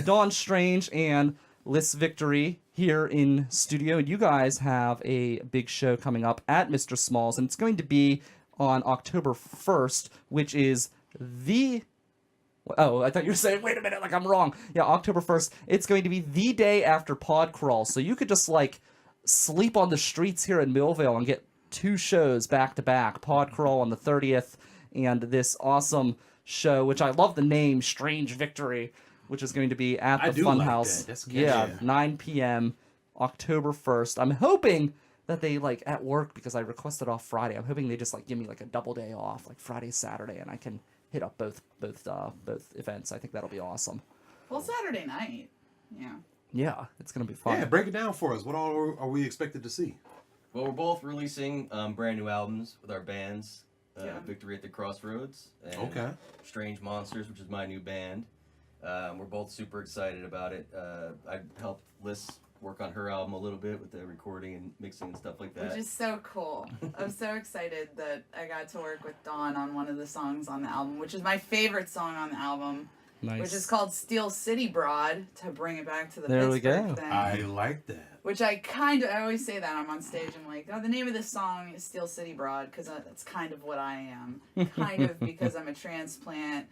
Dawn Strange and Liss Victory here in studio, and you guys have a big show coming up at Mr. Smalls, and it's going to be on October 1st, which is the... Oh, I thought you were saying, wait a minute, like I'm wrong. Yeah, October 1st. It's going to be the day after Pod Crawl, so you could just, like, sleep on the streets here in Millvale and get 2 shows back-to-back. Pod Crawl on the 30th, and this awesome show, which I love the name, Strange Victory, which is going to be at the Funhouse. That's good. Yeah, 9 p.m., October 1st. I'm hoping that they, like, at work, because I requested off Friday, I'm hoping they just, like, give me, like, a double day off, like Friday, Saturday, and I can hit up both events. I think that'll be awesome. Well, Saturday night. Yeah. Yeah, it's gonna be fun. Yeah, break it down for us. What all are we expected to see? Well, we're both releasing brand new albums with our bands. Victory at the Crossroads and Strange Monsters, which is my new band. We're both super excited about it. I helped Liss work on her album a little bit with the recording and mixing and stuff like that. Which is so cool. I'm so excited that I got to work with Dawn on one of the songs on the album, which is my favorite song on the album. Nice. Which is called Steel City Broad, to bring it back to the There Pittsburgh we go. thing. I like that. Which I always say that I'm on stage. I'm like, oh, the name of this song is Steel City Broad, because that's kind of what I am. Kind of because I'm a transplant.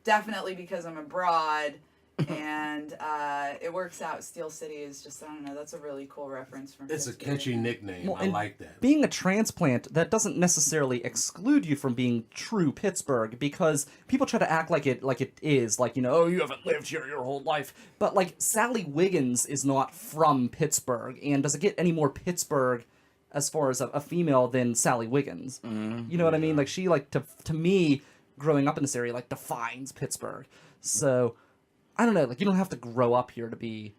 Definitely because I'm a broad. And it works out. Steel City is just, I don't know, that's a really cool reference from It's Pittsburgh. a catchy nickname. Well, I like that. Being a transplant, that doesn't necessarily exclude you from being true Pittsburgh, because people try to act like it is, like, you know, oh, you haven't lived here your whole life. But, like, Sally Wiggins is not from Pittsburgh, and does it get any more Pittsburgh as far as a female than Sally Wiggins? You know what I mean? Like, she, like, to me, growing up in this area, like, defines Pittsburgh. So... I don't know, like, you don't have to grow up here to be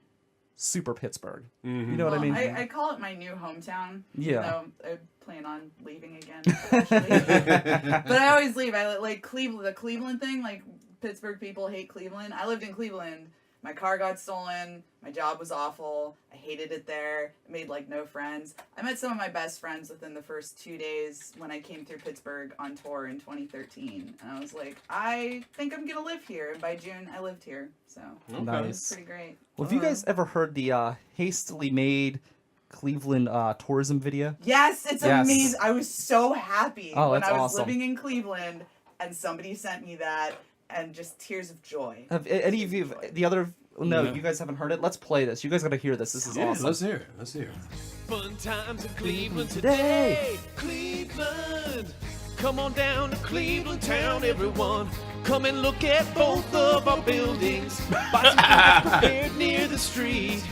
super Pittsburgh. You know what I mean? I call it my new hometown. Yeah. Though I plan on leaving again, eventually. But I always leave. I like Cleveland, the Cleveland thing, like, Pittsburgh people hate Cleveland. I lived in Cleveland. My car got stolen. My job was awful. I hated it there. I made, like, no friends. I met some of my best friends within the first 2 days when I came through Pittsburgh on tour in 2013. And I was like, I think I'm going to live here. And by June, I lived here. So, Nice. pretty great. Well, have you guys ever heard the hastily made Cleveland tourism video? Yes, it's amazing. I was so happy when I was awesome. living in Cleveland and somebody sent me that, and just tears of joy. Have any of you, the other... No, you guys haven't heard it? Let's play this. You guys gotta hear this. This is awesome. Let's hear it. Let's hear it. Fun times in Cleveland today. Cleveland. Come on down to Cleveland town, everyone. Come and look at both of our buildings. Buy some tickets prepared near the street.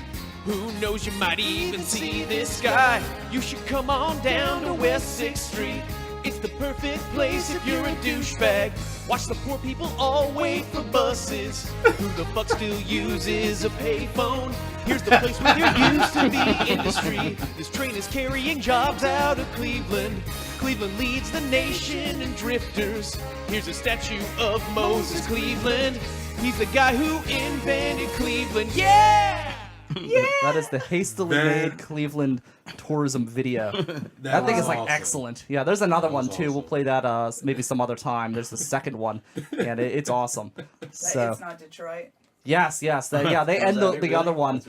Who knows, you might even see this guy. You should come on down to West 6th Street. It's the perfect place if you're a douchebag. Watch the poor people all wait for buses. Who the fuck still uses a payphone? Here's the place where there used to be industry. This train is carrying jobs out of Cleveland. Cleveland leads the nation in drifters. Here's a statue of Moses Cleveland. He's the guy who invented Cleveland. Yeah! Yeah! That is the hastily made Cleveland tourism video. That thing is, like, awesome. excellent. Yeah, there's another one, too. awesome. We'll play that maybe some other time. There's the second one, and it's awesome. So, It's not Detroit. yes. They end the other one.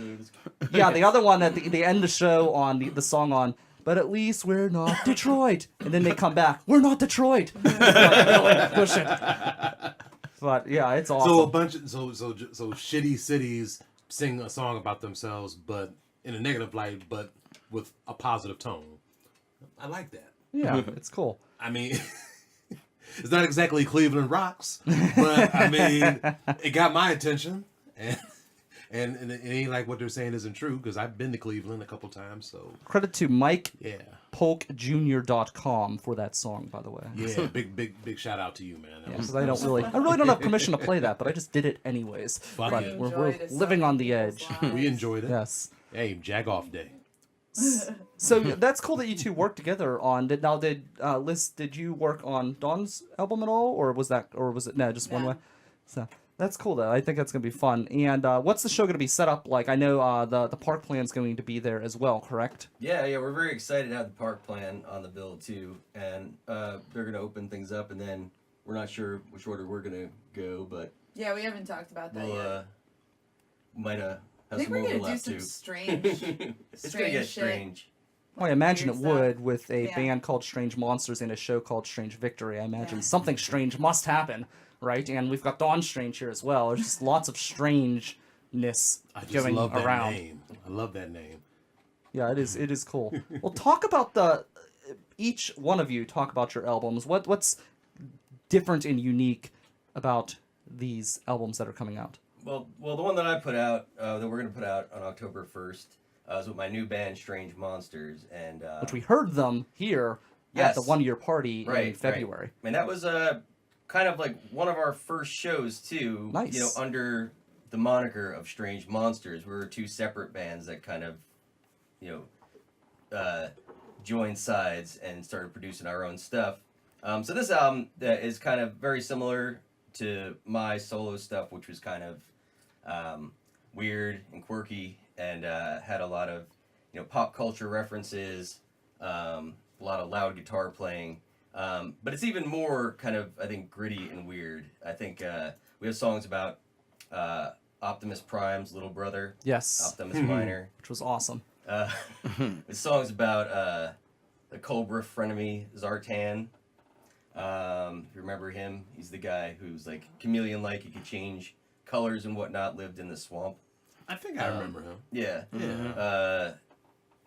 Yeah, the other one, they end the show on the song on, but at least we're not Detroit. And then they come back, we're not Detroit. Like, really push it. But, yeah, it's awesome. So a bunch of so shitty cities sing a song about themselves, but in a negative light, but with a positive tone. I like that. Yeah, it's cool. I mean, it's not exactly Cleveland rocks, but I mean, it got my attention, and it ain't like what they're saying isn't true, because I've been to Cleveland a couple times. So Credit to Mike yeah, polkjr.com for that song, by the way. yeah, big shout out to you, man. That was- Because I really don't have permission to play that, but I just did it anyways. Fuck But it. we're living on the edge. We enjoyed it. Yes. Hey, jag off day. So that's cool that you two worked together on. Did Liss, did you work on Dawn's album at all, or was it no, just one No. way? So that's cool though. I think that's gonna be fun. And what's the show gonna be set up like? I know the park plan's going to be there as well, correct? Yeah, we're very excited to have the park plan on the bill too, and they're gonna open things up, and then we're not sure which order we're gonna go, but Yeah, we haven't talked about that We'll yet. might have I think some we're gonna do overlap some too. strange, It's gonna get shit. strange. Well, I imagine it Weird stuff. would with a Yeah. band called Strange Monsters and a show called Strange Victory. I imagine something strange must happen, right? And we've got Dawn Strange here as well. There's just lots of strangeness I just going love that around. name. I love that name. Yeah, it is. It is cool. Well, talk about the each one of you. Talk about your albums. What's different and unique about these albums that are coming out? Well, the one that I put out, that we're gonna put out on October 1st, is with my new band Strange Monsters, and Which we heard them here at Yes. the 1 year party in Right. February. And that was kind of like one of our first shows too. Nice. You know, under the moniker of Strange Monsters, we were two separate bands that kind of, you know, joined sides and started producing our own stuff. So this album is kind of very similar to my solo stuff, which was kind of weird and quirky, and had a lot of, you know, pop culture references, a lot of loud guitar playing. But it's even more kind of, I think, gritty and weird. I think we have songs about Optimus Prime's little brother, Yes, Optimus Minor. which was awesome. There's songs about the Cobra frenemy Zartan. If you remember him, he's the guy who's like chameleon-like. He could change colors and whatnot. Lived in the swamp. I think I remember him. Yeah. Yeah.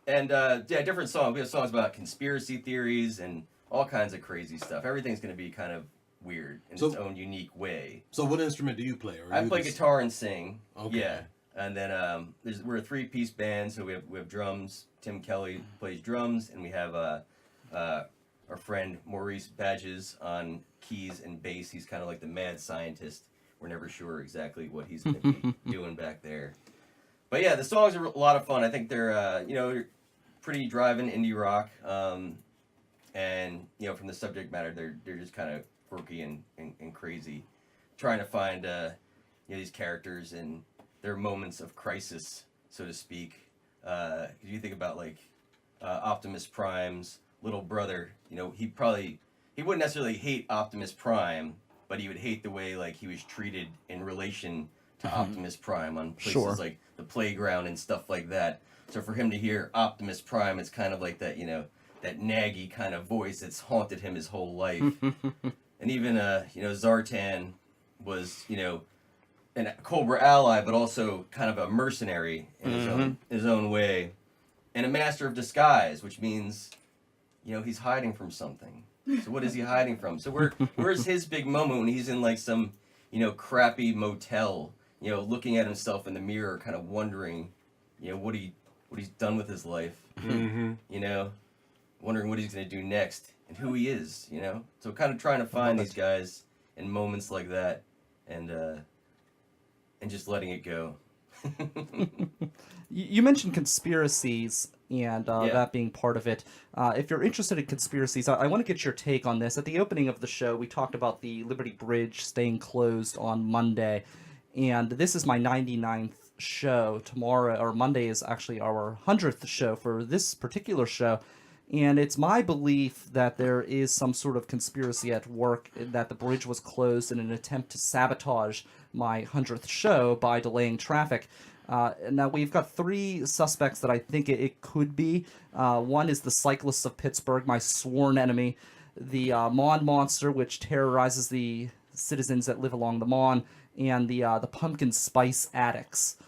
Yeah, different songs. We have songs about conspiracy theories and all kinds of crazy stuff. Everything's going to be kind of weird in its own unique way. So what instrument do you play? Or I you play just- guitar and sing. Okay. Yeah. And then we're a 3-piece band, so we have drums. Tim Kelly plays drums, and we have our friend Maurice Badges on keys and bass. He's kind of like the mad scientist. We're never sure exactly what he's going to be doing back there. But yeah, the songs are a lot of fun. I think they're you know, pretty driving indie rock, and you know, from the subject matter, they're just kind of quirky and crazy, trying to find you know, these characters and their moments of crisis, so to speak. If you think about like Optimus Prime's little brother, you know, he wouldn't necessarily hate Optimus Prime, but he would hate the way like he was treated in relation to Optimus Prime on places like the playground and stuff like that. So for him to hear Optimus Prime, it's kind of like that, you know, that naggy kind of voice that's haunted him his whole life. And even you know, Zartan was, you know, a Cobra ally, but also kind of a mercenary in his own way, and a master of disguise, which means, you know, he's hiding from something. So what is he hiding from? So where's his big moment when he's in like some, you know, crappy motel, you know, looking at himself in the mirror, kind of wondering, you know, what he's done with his life, you know, wondering what he's gonna do next and who he is, you know. So kind of trying to find these guys in moments like that, and just letting it go. You mentioned conspiracies and that being part of it. If you're interested in conspiracies, I want to get your take on this. At the opening of the show, we talked about the Liberty Bridge staying closed on Monday, and this is my 99th show. Tomorrow, or Monday, is actually our 100th show for this particular show. And it's my belief that there is some sort of conspiracy at work, that the bridge was closed in an attempt to sabotage my 100th show by delaying traffic. Now, we've got 3 suspects that I think it could be. One is the Cyclists of Pittsburgh, my sworn enemy. The Mon Monster, which terrorizes the citizens that live along the Mon. And the Pumpkin Spice Addicts.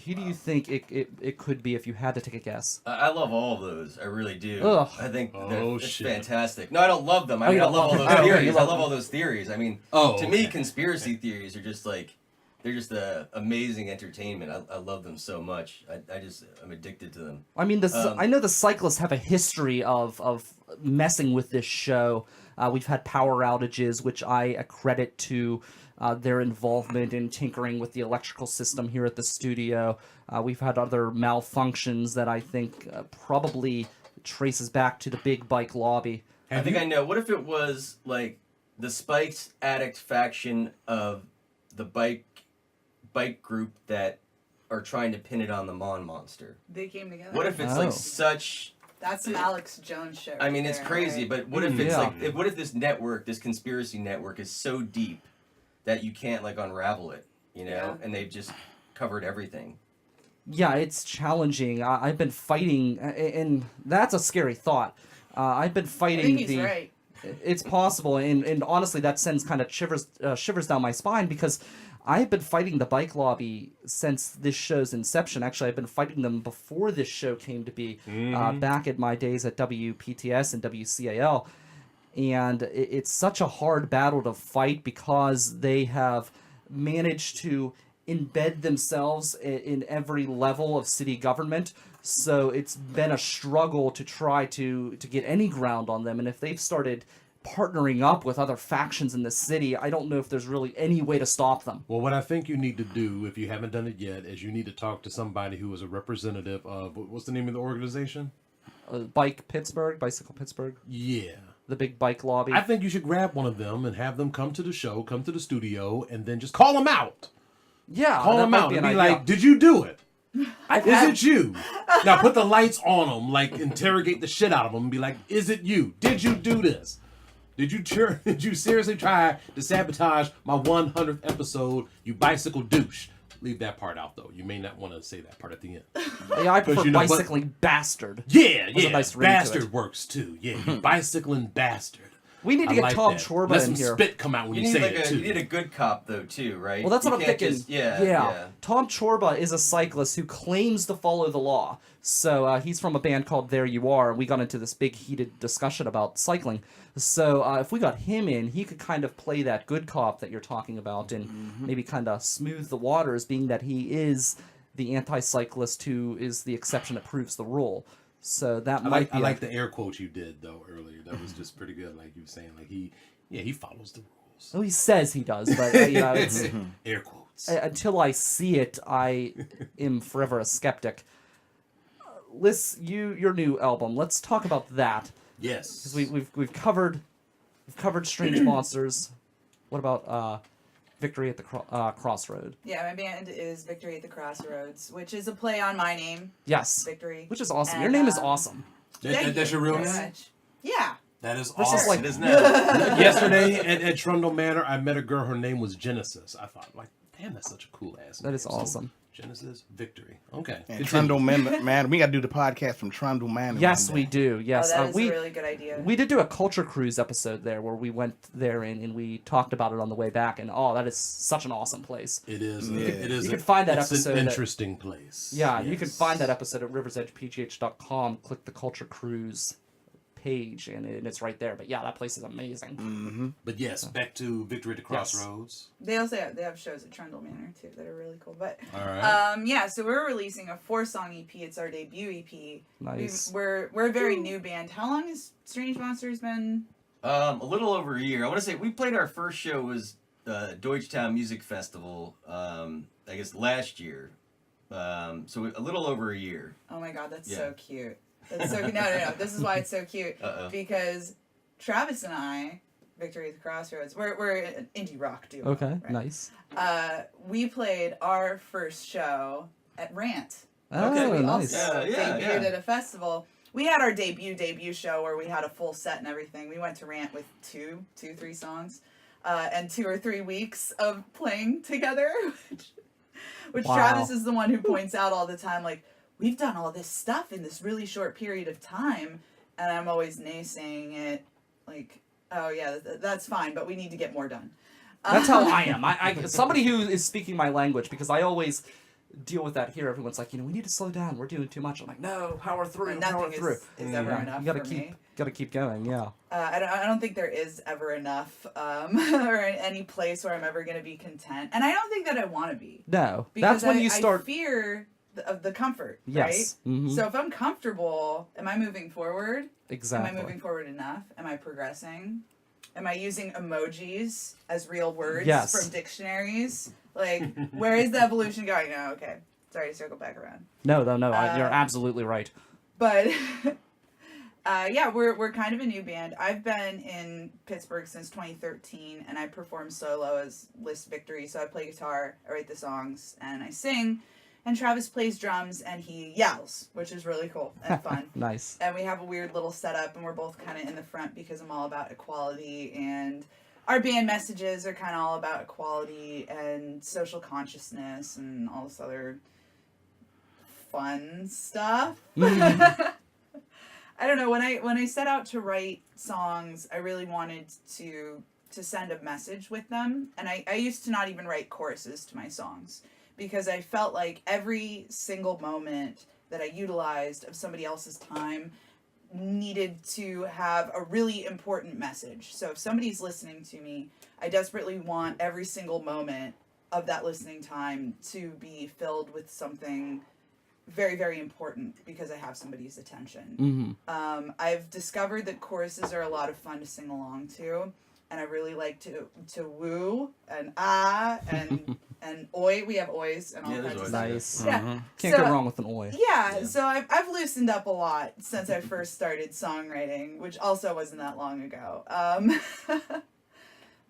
Who do you think it could be if you had to take a guess? I love all of those. I really do. Ugh. I think Oh, it's shit. fantastic. No, I don't love them. I Oh, mean, you I don't love all love those them. theories. Okay, I love all those theories. I mean, to me, conspiracy theories are just like, they're just amazing entertainment. I love them so much. I'm addicted to them. I mean, I know the Cyclists have a history of messing with this show. We've had power outages, which I accredit to their involvement in tinkering with the electrical system here at the studio. We've had other malfunctions that I think probably traces back to the big bike lobby. I think I know. What if it was like the Spikes Addict faction of the bike group that are trying to pin it on the Mon Monster? They came together. What if it's Oh. like such... That's some Alex Jones shit. I mean, right it's there, crazy, right? but what if it's Yeah. like... What if this network, this conspiracy network, is so deep that you can't like unravel it, you know, and they've just covered everything. Yeah, it's challenging. I've been fighting, and that's a scary thought. I've been fighting I think he's right. It's possible, and honestly, that sends kind of shivers down my spine because I've been fighting the bike lobby since this show's inception. Actually, I've been fighting them before this show came to be, back in my days at WPTS and WCAL. And it's such a hard battle to fight because they have managed to embed themselves in every level of city government. So it's been a struggle to try to get any ground on them. And if they've started partnering up with other factions in the city, I don't know if there's really any way to stop them. Well, what I think you need to do, if you haven't done it yet, is you need to talk to somebody who is a representative of, what's the name of the organization? Bicycle Pittsburgh. Yeah. The big bike lobby. I think you should grab one of them and have them come to the show, come to the studio, and then just call them out. Yeah, Call them out and be like, did you do it? Is it you? Now put the lights on them, like interrogate the shit out of them and be like, is it you? Did you do this? Did you seriously try to sabotage my 100th episode, you bicycle douche? Leave that part out, though. You may not want to say that part at the end. Yeah, I prefer bicycling bastard. Yeah, There's a nice ring to bastard it. works, too. Yeah, you bicycling bastard. We need to get like Tom that. Chorba Let in some here. spit come out when you need say like it, too. You need a good cop though too, right? Well, that's what You I'm can't thinking. just- yeah. Tom Chorba is a cyclist who claims to follow the law. So he's from a band called There You Are. We got into this big heated discussion about cycling. So if we got him in, he could kind of play that good cop that you're talking about and maybe kind of smooth the waters, being that he is the anti-cyclist who is the exception that proves the rule. So that might be... I like the air quotes you did, though, earlier. That was just pretty good. Like you were saying, like he follows the rules. Oh, he says he does, but it's... Air quotes. Until I see it, I am forever a skeptic. Liss, your new album. Let's talk about that. Yes. Because we've covered Strange Monsters. What about Victory at the Crossroad? Yeah, my band is Victory at the Crossroads, which is a play on my name. Yes. Victory. Which is awesome. And, Your name is awesome. That's your real very name? much. Yeah. That is Versus, awesome. like- It is now. Yesterday at Trundle Manor, I met a girl. Her name was Genesis. I thought, like, damn, that's such a cool ass name. That is awesome. Genesis Victory. Okay. And Trundle Man, we got to do the podcast from Trundle Manor. Yes, one we day. do. Yes, Oh, that is a really good idea. we did do a Culture Cruise episode there where we went there and we talked about it on the way back. And that is such an awesome place. It is. Yeah. It is. You can find that it's episode an at- interesting place. Yeah, you can Yes. find that episode at riversedgepgh.com. Click the Culture Cruise page, and it's right there. But yeah, that place is amazing. But yes, back to Victory at the Crossroads. They also have shows at Trundle Manor too that are really cool. But All right. yeah, so we're releasing a 4-song EP. It's our debut EP. Nice. We're a very new band. How long has Strange Monsters been? A little over a year. I want to say we played our first show was Deutschtown Music Festival. I guess last year. So a little over a year. Oh my god, that's Yeah. so cute. That's so cute. No. This is why it's so cute. Because Travis and I, Victory at the Crossroads, we're an indie rock duo. Okay, right? nice. We played our first show at Rant. Oh, we nice. also Yeah, debuted yeah. at a festival. We had our debut show where we had a full set and everything. We went to Rant with 3 songs, and 2 or 3 weeks of playing together, which Wow. Travis is the one who points out all the time, like, we've done all this stuff in this really short period of time, and I'm always naysaying it, like, oh yeah, that's fine, but we need to get more done. That's how I am. I somebody who is speaking my language, because I always deal with that here. Everyone's like, we need to slow down. We're doing too much. I'm like, no, power through, power Nothing through. is ever enough You gotta for keep, me. gotta keep going. Yeah. I don't think there is ever enough, or any place where I'm ever going to be content. And I don't think that I want to be. No, Because that's when I you start. fear of the comfort, Yes. right? Mhm. So if I'm comfortable, am I moving forward? Exactly. Am I moving forward enough? Am I progressing? Am I using emojis as real words Yes. from dictionaries? Like, where is the evolution going? No, okay. Sorry to circle back around. No. You're absolutely right. But yeah, we're kind of a new band. I've been in Pittsburgh since 2013, and I perform solo as Liss Victory. So I play guitar, I write the songs, and I sing. And Travis plays drums, and he yells, which is really cool and fun. Nice. And we have a weird little setup, and we're both kind of in the front because I'm all about equality and our band messages are kind of all about equality and social consciousness and all this other fun stuff. I don't know, when I set out to write songs, I really wanted to send a message with them, and I used to not even write choruses to my songs because I felt like every single moment that I utilized of somebody else's time needed to have a really important message. So if somebody's listening to me, I desperately want every single moment of that listening time to be filled with something very, very important because I have somebody's attention. I've discovered that choruses are a lot of fun to sing along to, and I really like to woo and and oi. We have ois and all kinds of stuff. Nice. Yeah. Can't go wrong with an oi. Yeah, so I've loosened up a lot since I first started songwriting, which also wasn't that long ago.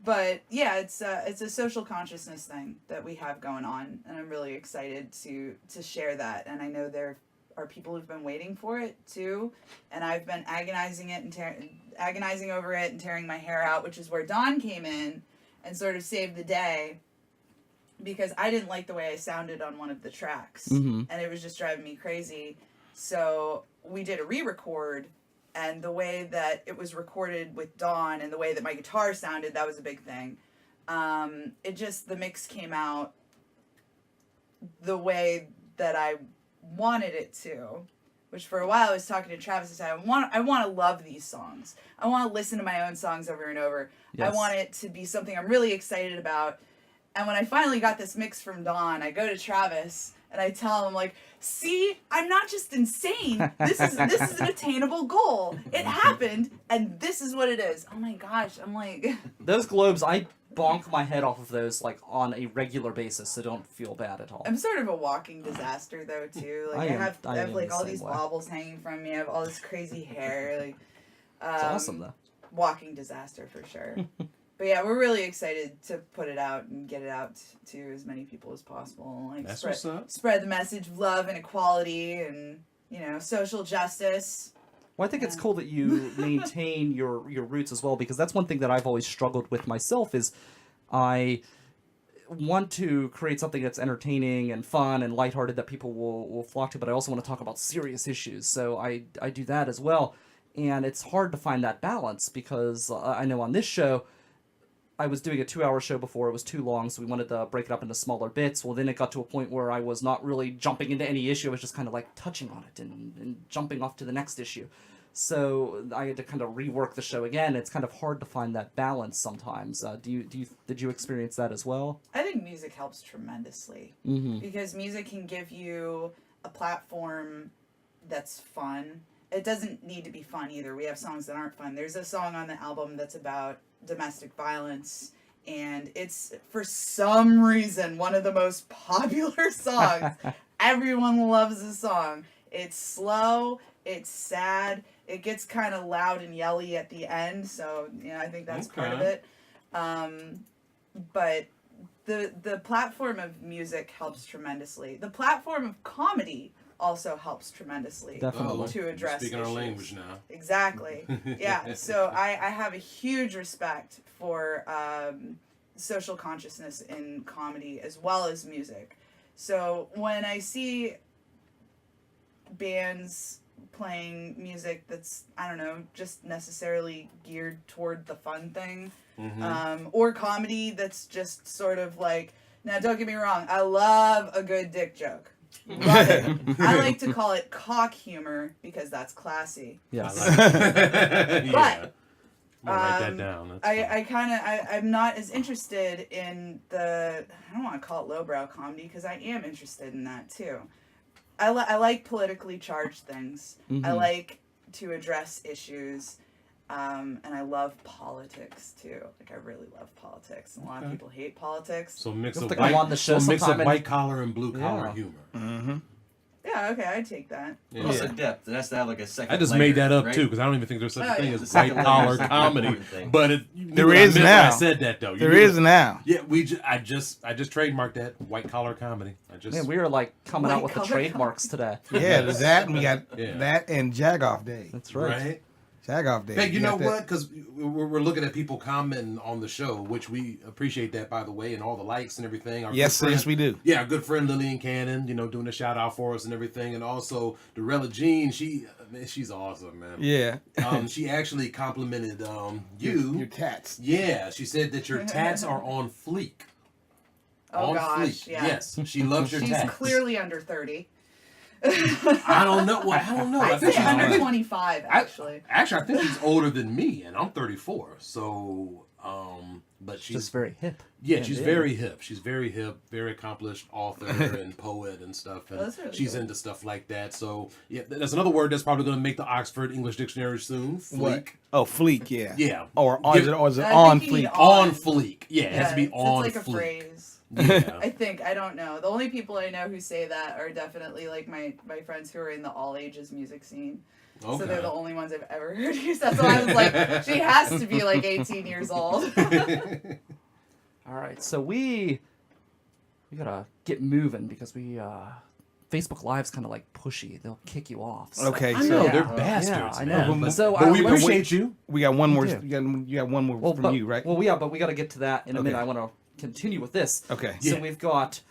But yeah, it's a social consciousness thing that we have going on, and I'm really excited to share that. And I know there are people who've been waiting for it too, and I've been agonizing over it and tearing my hair out, which is where Dawn came in and sort of saved the day, because I didn't like the way I sounded on one of the tracks, and it was just driving me crazy. So we did a re-record. And the way that it was recorded with Dawn and the way that my guitar sounded, that was a big thing. The mix came out the way that I wanted it to, which for a while I was talking to Travis and said, I want to love these songs. I want to listen to my own songs over and over. Yes. I want it to be something I'm really excited about. And when I finally got this mix from Dawn, I go to Travis and I tell him, like, see, I'm not just insane. This is an attainable goal. It happened, and this is what it is. Oh my gosh, I'm like... Those globes, I bonk my head off of those, like, on a regular basis, so don't feel bad at all. I'm sort of a walking disaster, though, too. Like, I have like, all these baubles hanging from me. I have all this crazy hair. Like, it's awesome, though. Walking disaster, for sure. But yeah, we're really excited to put it out and get it out to as many people as possible. Like, That's what's up. Spread the message of love and equality and, social justice. Well, I think it's cool that you maintain your roots as well, because that's one thing that I've always struggled with myself is I want to create something that's entertaining and fun and lighthearted that people will flock to, but I also want to talk about serious issues. So I do that as well. And it's hard to find that balance because I know on this show, I was doing a 2-hour show before. It was too long, so we wanted to break it up into smaller bits. Well, then it got to a point where I was not really jumping into any issue. I was just kind of like touching on it and jumping off to the next issue. So I had to kind of rework the show again. It's kind of hard to find that balance sometimes. Did you experience that as well? I think music helps tremendously because music can give you a platform that's fun. It doesn't need to be fun either. We have songs that aren't fun. There's a song on the album that's about domestic violence, and it's for some reason one of the most popular songs. Everyone loves the song. It's slow, it's sad, it gets kind of loud and yelly at the end, so I think that's part of it. But the platform of music helps tremendously. The platform of comedy also helps tremendously to address speaking issues. our language now. Exactly. Yeah. So I have a huge respect for social consciousness in comedy as well as music. So when I see bands playing music that's, I don't know, just necessarily geared toward the fun thing, or comedy that's just sort of like, now don't get me wrong, I love a good dick joke. Love it. I like to call it cock humor because that's classy. Yes. But I'm gonna write that down. I'm not as interested in I don't want to call it lowbrow comedy because I am interested in that too. I like politically charged things. I like to address issues. And I love politics too. Like, I really love politics. A lot of people hate politics. So mix of white collar and blue collar humor. Yeah, okay, I'd take that. Yeah. Also depth. It has to have like a second. I just layer, made that up right? too because I don't even think there's such a thing as second white collar layer is comedy. thing. But there is now. I said that though. There is now. Yeah, I just trademarked that white collar comedy. Man, we are like coming out with the trademarks today. Yeah, there's that, and we got that and Jagoff Day. That's right. Tag off day. Hey, you know what? Because we're looking at people commenting on the show, which we appreciate that, by the way, and all the likes and everything. Our Yes, good friend, yes, we do. Yeah, our good friend Lillian Cannon, doing a shout out for us and everything, and also Dorella Jean. She's awesome, man. Yeah. She actually complimented you. Your tats. Yeah, she said that your tats are on fleek. Oh on gosh, fleek. yeah. Yes, she loves your She's tats. clearly under 30. I don't know. Well, I don't know. I I'd think say she's under older. 25, actually. Actually, I think she's older than me, and I'm 34. So, but she's Just very hip. yeah, she's very hip. She's very hip, very accomplished author and poet and stuff. And That's really she's cool. into stuff like that. So, yeah, that's another word that's probably going to make the Oxford English Dictionary soon. Fleek. What? Oh, fleek, yeah. Yeah. Or Give- is it I on think you need fleek? On fleek. Yeah, it has to be it's on like a fleek. phrase. Yeah. I think. I don't know. The only people I know who say that are definitely like my friends who are in the all ages music scene. Okay. So they're the only ones I've ever heard use that. So I was like, she has to be like 18 years old. All right, so we gotta get moving because Facebook Live's kind of like pushy. They'll kick you off. So. Okay, I so know, Yeah. they're bastards. Yeah, I man. know. But, So, but we let's- appreciate you. we got one more. do. You got one more from you, right? Well, yeah, but we got to get to that in a Okay. minute. I want to continue with this. Okay. So Yeah. we've got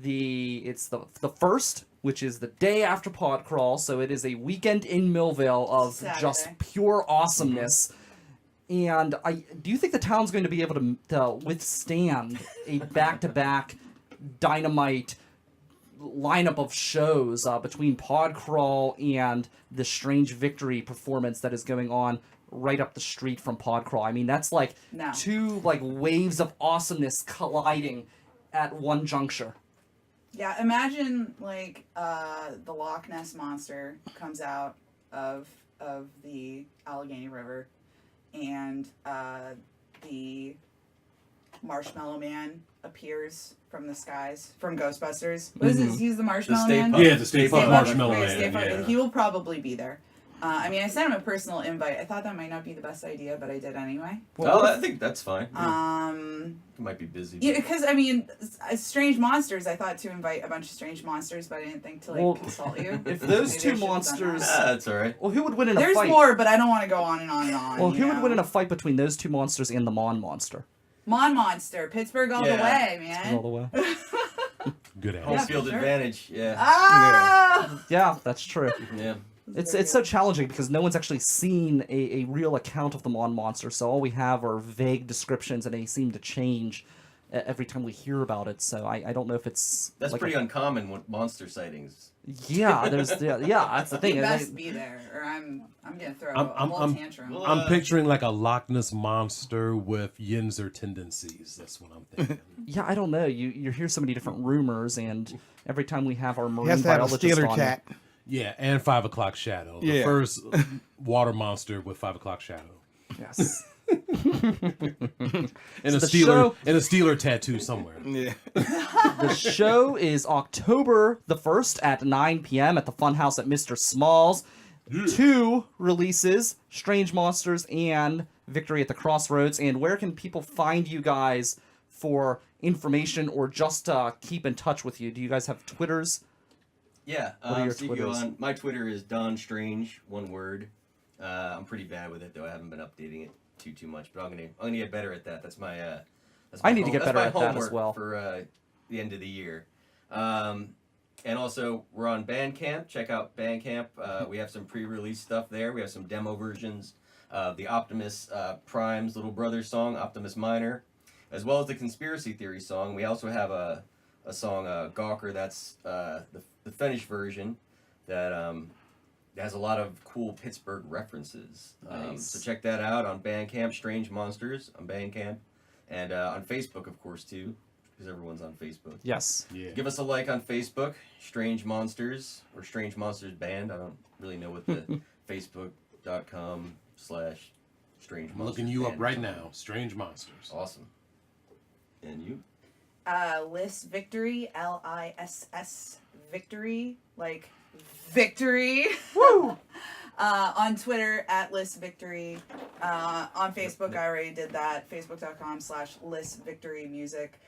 it's the first, which is the day after Pod Crawl. So it is a weekend in Millvale of just Saturday. pure awesomeness. And do you think the town's going to be able to withstand a back-to-back dynamite lineup of shows between Pod Crawl and the Strange Victory performance that is going on right up the street from Pod Crawl? I mean, that's like No. two like waves of awesomeness colliding at one juncture. Yeah, imagine like the Loch Ness monster comes out of the Allegheny River, and the Marshmallow Man appears from the skies from Ghostbusters. What is this? He's the Marshmallow Stay Man. Puft. Yeah, the Stay Puft Puft Marshmallow okay, Man. Stay Puft. Yeah. He will probably be there. I mean, I sent him a personal invite. I thought that might not be the best idea, but I did anyway. Oh, I think that's fine. He might be busy. Yeah, because I mean, Strange Monsters. I thought to invite a bunch of strange monsters, but I didn't think to like Well, consult you. if those Maybe I two should've done monsters- that. That's all right. Well, who would win in a There's fight? more, but I don't want to go on and on and on. Well, you who would know? win in a fight between those two monsters and the Mon Monster? Mon Monster, Pittsburgh all the Yeah. way, man. All the way. Good Home answer. field for sure. advantage. Yeah. Ah! Yeah, that's true. Yeah. It's so challenging because no one's actually seen a real account of the Mon Monster, so all we have are vague descriptions, and they seem to change every time we hear about it. So I don't know if it's That's like pretty uncommon with monster sightings. yeah. There's that's the You thing. and best they- be there, or I'm gonna throw I'm- a whole I'm- tantrum. Well, I'm picturing like a Loch Ness monster with Yinzer tendencies. That's what I'm thinking. yeah, I don't know. You hear so many different rumors, and every time we have our He marine has to have a biologist Steeler on, tat. Yeah, and 5 o'clock shadow. The Yeah. first water monster with 5 o'clock shadow. yes. And a the Steeler show- and a Steeler tattoo somewhere. Yeah. The show is October the 1st at 9 p.m. at the Funhouse at Mr. Small's. 2 releases, Strange Monsters and Victory at the Crossroads. And where can people find you guys for information or just keep in touch with you? Do you guys have Twitters? Yeah. What are your so you go Twitters? on. My Twitter is Don Strange, one word. I'm pretty bad with it though. I haven't been updating it too much, but I'm gonna get better at that. That's my. That's my I need to get that's better my at that as homework well. for the end of the year. And also we're on Bandcamp. Check out Bandcamp. We have some pre-release stuff there. We have some demo versions of the Optimus Prime's little brother song, Optimus Minor, as well as the Conspiracy Theory song. We also have a song, Gawker, that's the finished version that has a lot of cool Pittsburgh references. Nice. So check that out on Bandcamp, Strange Monsters on Bandcamp, and on Facebook, of course, too, because everyone's on Facebook. Yes. Yeah. Give us a like on Facebook, Strange Monsters, or Strange Monsters Band. I don't really know what the facebook.com/Strange I'm Monsters looking you up Band right is. now. Strange monsters. Awesome. And you? Liss Victory, Liss Victory, like victory. Woo! On Twitter at Liss Victory. On Facebook, I already did that. Facebook.com/Liss Victory Music.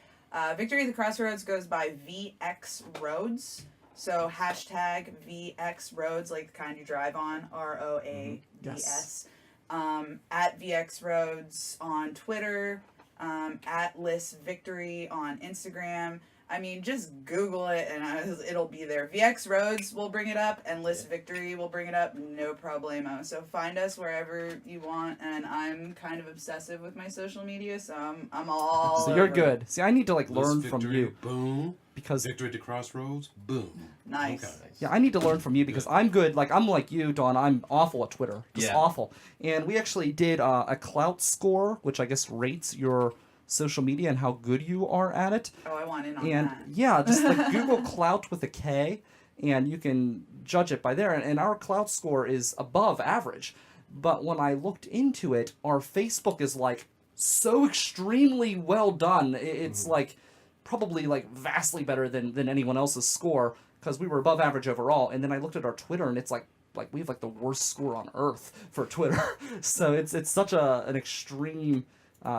Victory at the Crossroads goes by VX Roads. So hashtag VX Roads, like the kind you drive on, ROADS. Yes. at VX Roads on Twitter, at Liss Victory on Instagram. I mean, just Google it and it'll be there. VX Roads will bring it up, and Liss Victory will bring it up. No problemo. So find us wherever you want, and I'm kind of obsessive with my social media, so I'm all. So you're over good. it. See, I need to like Liss learn Victory, from you Boom. because Victory at the Crossroads. Boom. Nice. Okay. yeah, I need to learn from you because I'm good. Like I'm like you, Dawn. I'm awful at Twitter. Just Yeah. awful. And we actually did a clout score, which I guess rates your social media and how good you are at it. Oh, I want in on And that. yeah, just like Google clout with a K, and you can judge it by there. And our clout score is above average. But when I looked into it, our Facebook is like so extremely well done. It's like probably like vastly better than anyone else's score because we were above average overall. And then I looked at our Twitter, and it's like we have like the worst score on earth for Twitter. So it's such an extreme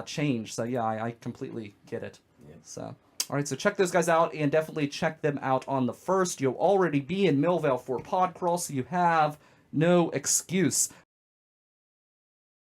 change. So yeah, I completely get it. Yeah. So all right, so check those guys out, and definitely check them out on the 1st. You'll already be in Millvale for Podcrawl, so you have no excuse.